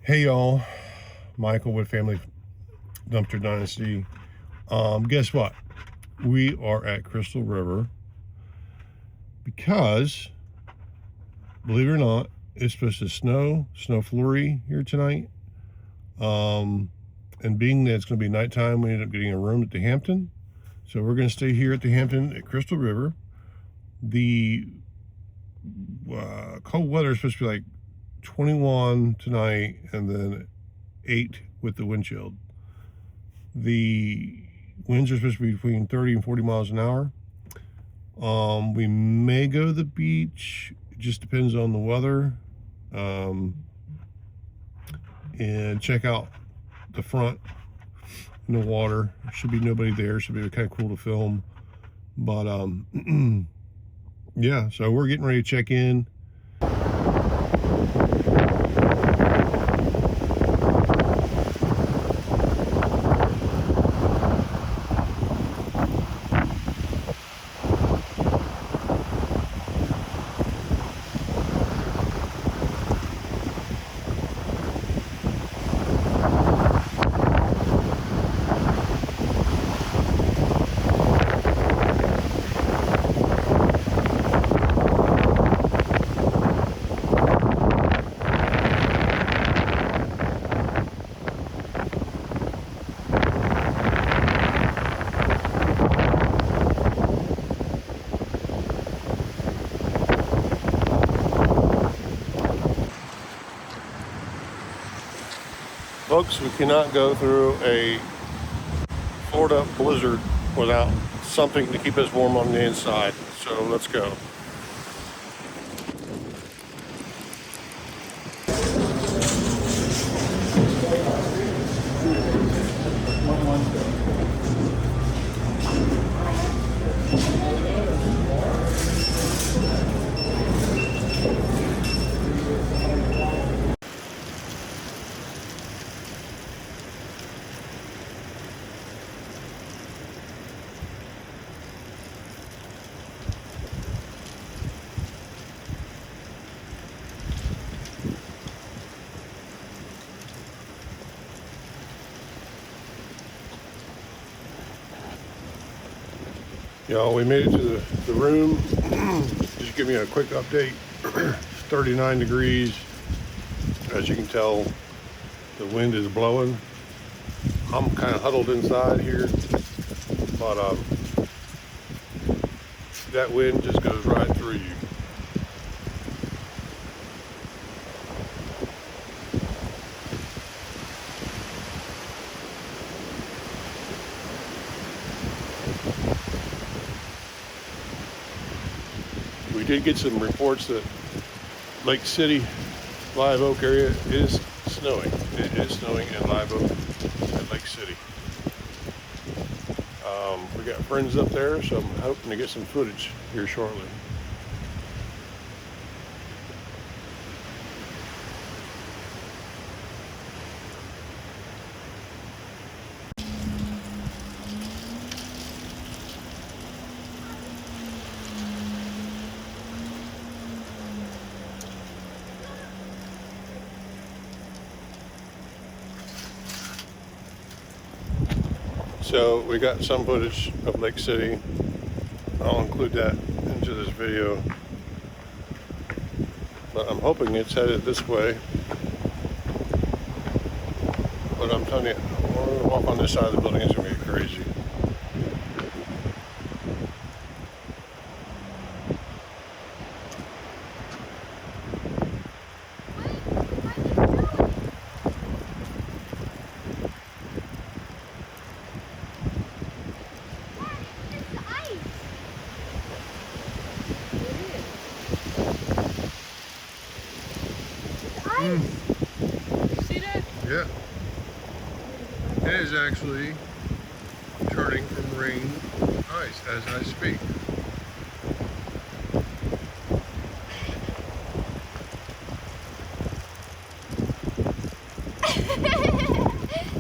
Hey y'all, Michael with Family Dumpster Dynasty. Guess what? We are at Crystal River because, believe it or not, it's supposed to snow flurry here tonight. And being that it's going to be nighttime, we ended up getting a room at the Hampton. So we're going to stay here at the Hampton at Crystal River. The cold weather is supposed to be like 21 tonight and then 8 with the wind chill. The winds are supposed to be between 30 and 40 miles an hour. We may go to the beach. It just depends on the weather. And check out the front in the water. There should be nobody there. Should be kind of cool to film. But yeah, so we're getting ready to check in. Folks, we cannot go through a Florida blizzard without something to keep us warm on the inside. So let's go. Y'all, we made it to the room. Just give me a quick update. 39 degrees. As you can tell, the wind is blowing. I'm kind of huddled inside here, but that wind just goes right through you. We did get some reports that Lake City, Live Oak area is snowing. It is snowing in Live Oak and Lake City. We got friends up there, so I'm hoping to get some footage here shortly. So we got some footage of Lake City. I'll include that into this video. But I'm hoping it's headed this way. But I'm telling you, when we walk on this side of the building, it's gonna be crazy. See that? Yeah. It is actually turning from rain to ice as I speak.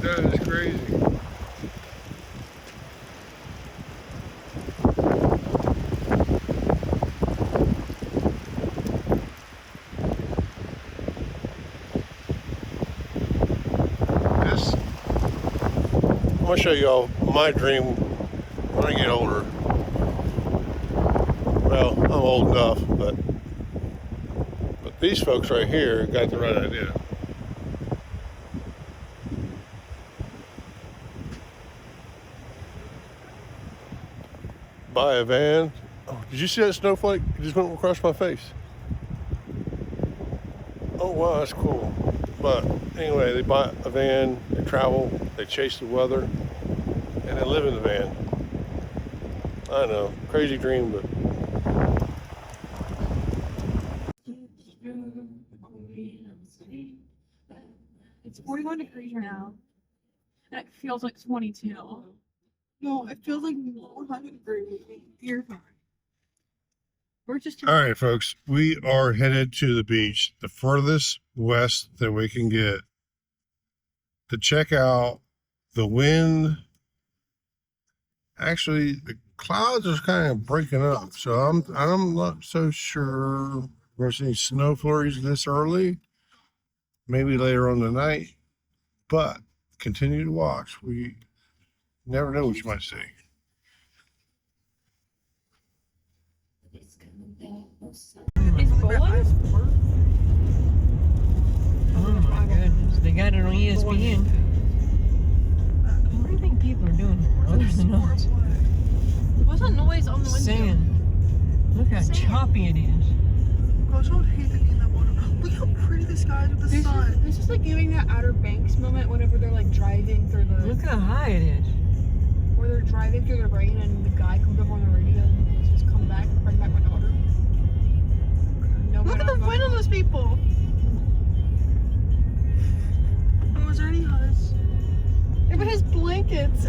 That is crazy. gonna show y'all my dream when I get older. Well, I'm old enough, but these folks right here got the right idea. Buy a van. Oh, did you see that snowflake? It just went across my face. Oh wow, that's cool. But anyway, they buy a van, they travel, they chase the weather, and they live in the van. I know, crazy dream, but It's 41 degrees right now. And it feels like 22. No, it feels like 100 degrees. You're fine. We're just all right, folks, we are headed to the beach, the furthest west that we can get, to check out the wind. Actually, the clouds are kind of breaking up, so I'm not so sure we're seeing snow flurries this early. Maybe later on tonight, but continue to watch. We never know what you might see. Is bowling? Oh my goodness, they got it on ESPN. What do you think people are doing here? Oh, there's the noise. What's that noise on the window? Sand. Look how choppy it is. Gosh, I would hate to be in that water. Look how pretty the sky is with the sun. This is like giving that Outer Banks moment whenever they're like driving through the. Look how high it is. Where they're driving through the rain and the guy comes up on the radio and says, "Come back, bring back my daughter." No, Look at the wind on those people. Oh, is there any huts? It has blankets.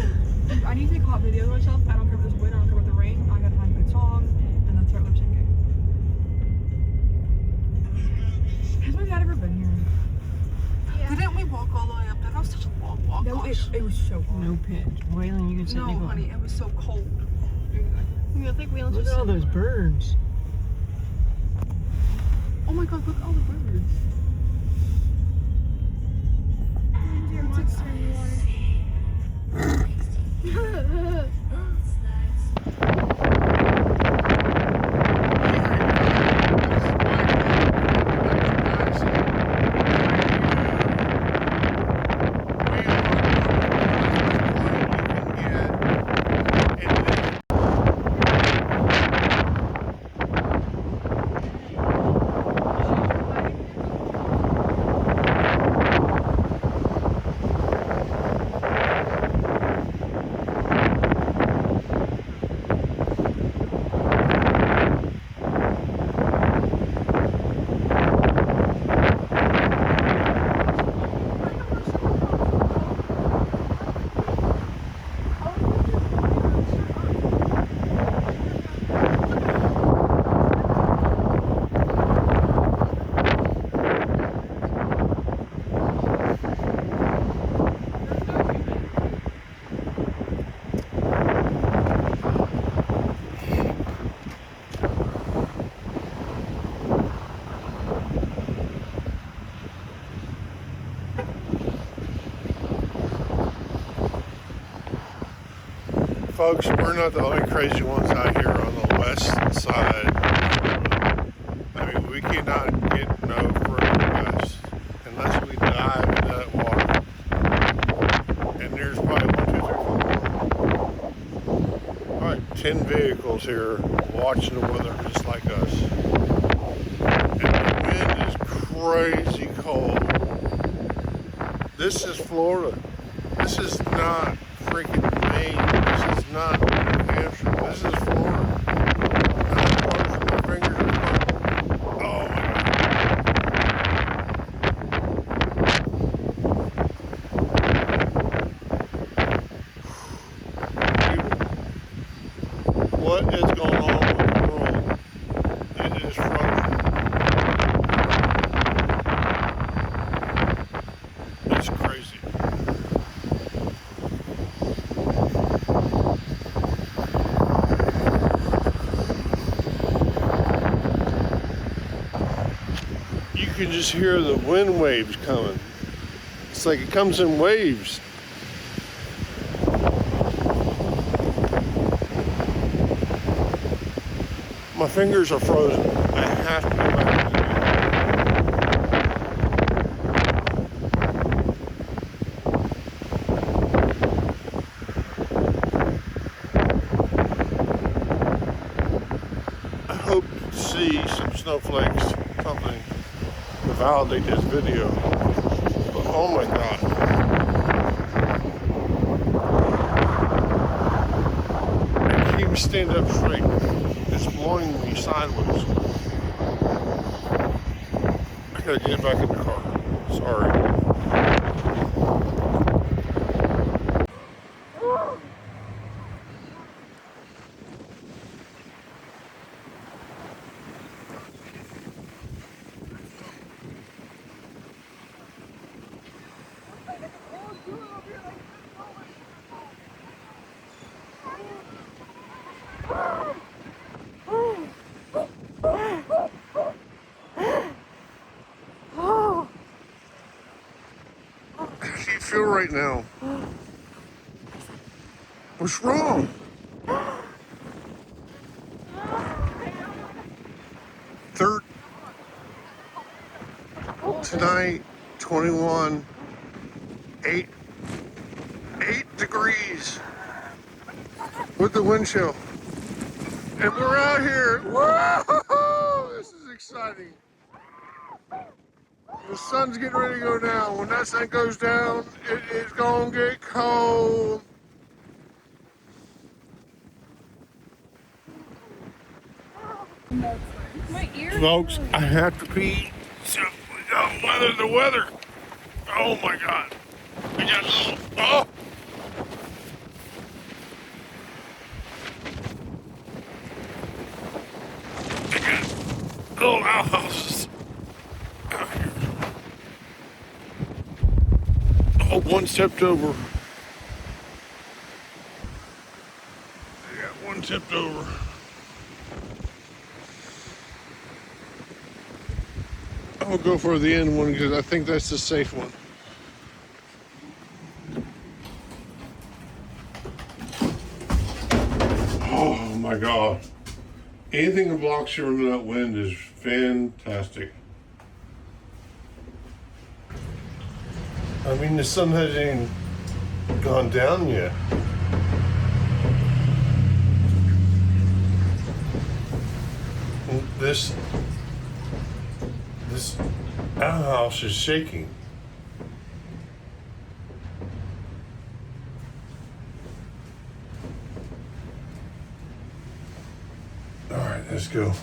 I need to take hot videos of myself. I don't care if there's wind, I don't care about the rain. I gotta find a good song and then start lip syncing. Has my dad ever been here? Yeah. Didn't we walk all the way up there? That was such a long walk. No, it was so hot. No pitch. Waylon, you can sit No, there. honey, it was so cold. I think we Look at all those birds. Oh my god, look at all the birds. Folks, we're not the only crazy ones out here on the west side. I mean, we cannot get no further west unless we dive into that water. And there's probably 1, 2, 3, 4. All right, 10 vehicles here watching the weather just like us. And the wind is crazy cold. This is Florida. This is not freaking Maine. This is not New Hampshire. This is Florida. My fingers are cold. Oh my God. What is going on with the world? It is frozen. It's crazy. You can just hear the wind waves coming. It's like it comes in waves. My fingers are frozen. I have to go back to the I hope to see some snowflakes, something to validate this video. But oh my God. I can't even stand up straight. It's blowing me sideways. I gotta get back in the car. Sorry. How do you feel right now? What's wrong? Third tonight, 21, 8 degrees with the wind chill. And we're out here. Whoa! This is exciting. The sun's getting ready to go down. When that sun goes down, it is gonna get cold. My ears. Folks, I have to pee. So we got weather the weather. Oh my God. We got oh. We got little outhouses out here. Oh, one stepped over. They got one tipped over. I'm gonna go for the end one because I think that's the safe one. Oh my God. Anything that blocks you under that wind is fantastic. I mean, the sun hasn't even gone down yet. This outhouse is shaking. All right, let's go.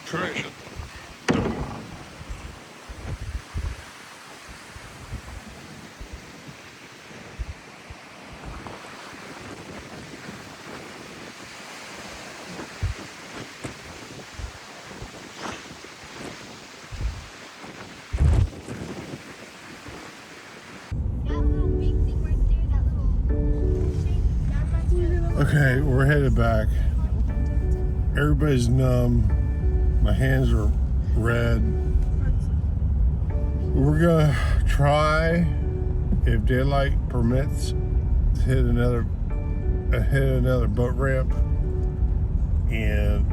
Traction. Okay, we're headed back. Everybody's numb. My hands are red. We're gonna try, if daylight permits, to hit another boat ramp, and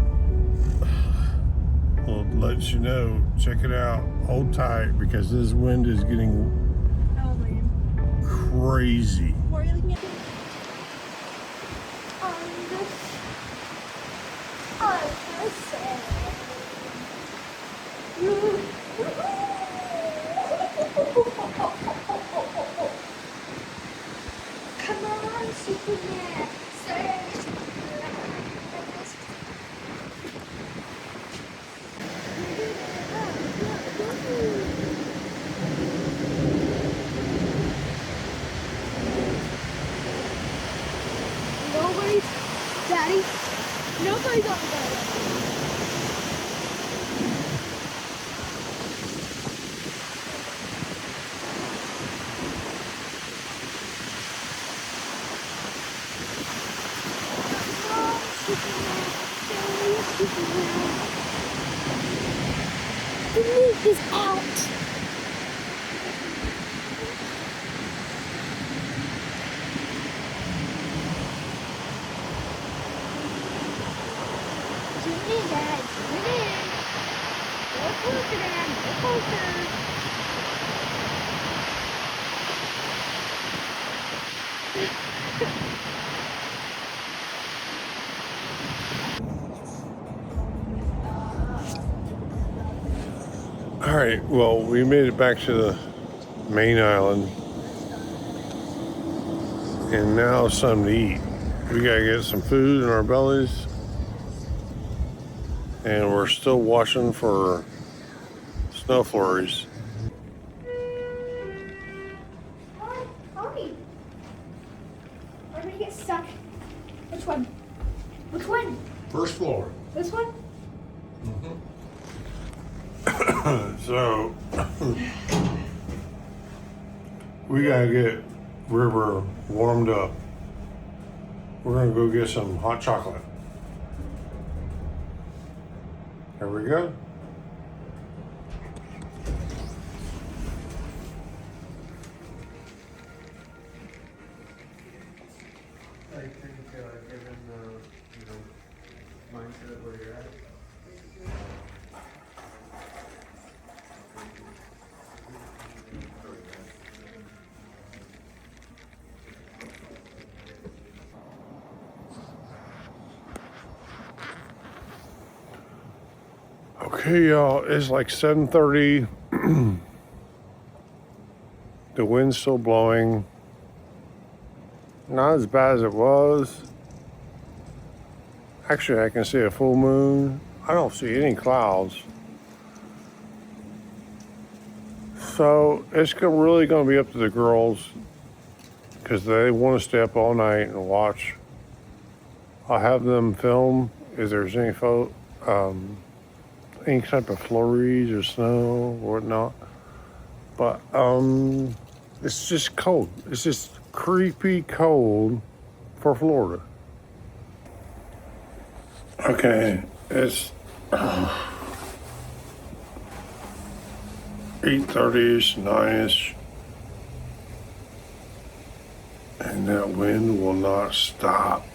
we'll let you know. Check it out. Hold tight because this wind is getting crazy. What are you looking at? Come on, Superman. Nobody's, Daddy, nobody's on the boat. The meat is out. closer, Dad. Get closer. All right, well, we made it back to the main island, and now it's something to eat. We gotta get some food in our bellies, and we're still watching for snow flurries. Hurry. We're gonna get stuck. Which one? Which one? First floor. This one? So we gotta get River warmed up. We're gonna go get some hot chocolate. There we go. I think given the mindset of where you're at. Okay, y'all, it's like 7:30. The wind's still blowing. Not as bad as it was. Actually, I can see a full moon. I don't see any clouds. So it's really going to be up to the girls because they want to stay up all night and watch. I'll have them film if there's any any type of flurries or snow or whatnot. But it's just cold. It's just creepy cold for Florida. Okay, it's 8:30ish, 9ish, and that wind will not stop.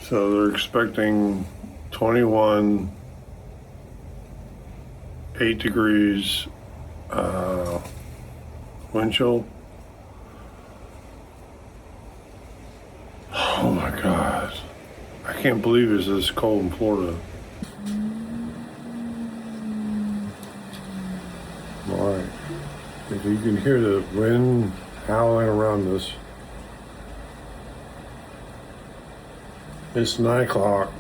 So they're expecting 21, 8 degrees wind chill. Oh my God. I can't believe it's this cold in Florida. All right. If you can hear the wind howling around us, it's 9 o'clock.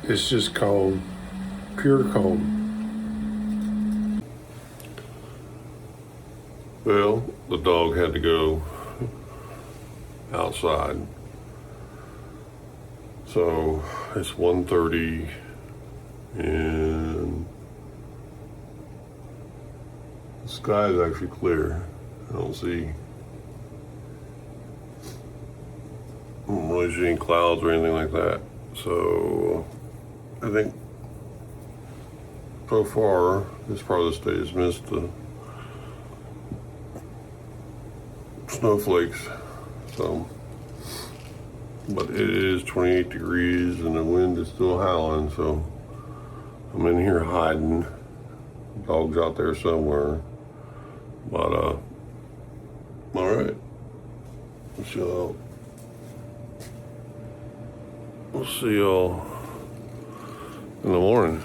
It's just cold, pure cold. Well, the dog had to go outside. So it's 1:30 and the sky is actually clear. I don't really see any clouds or anything like that. So I think so far this part of the state has missed the snowflakes. So, but it is 28 degrees and the wind is still howling. So I'm in here hiding. Dog's out there somewhere. But all right. So we'll see y'all in the morning.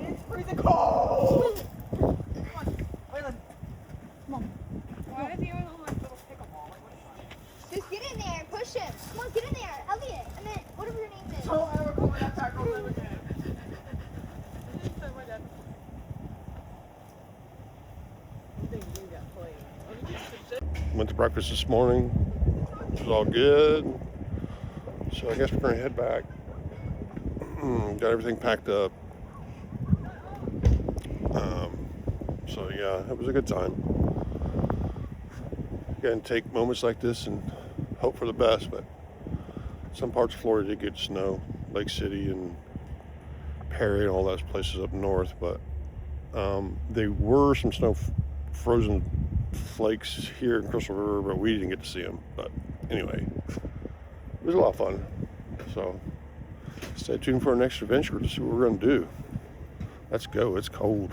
It's freezing cold. Come on, Waylon. Come on. Why is he always on like little pickleball? Like, what is Just get in there and push him. Come on, get in there. Elliot. I mean, whatever your name is. that? Don't ever call me that tackle him again. So my dad. I think you got played. Went to breakfast this morning. It was all good. So I guess we're gonna head back. got everything packed up. So yeah, it was a good time. Again, take moments like this and hope for the best, but some parts of Florida did get snow, Lake City and Perry and all those places up north, but there were some frozen flakes here in Crystal River, but we didn't get to see them. But anyway, it was a lot of fun. So stay tuned for our next adventure to see what we're going to do. Let's go. It's cold.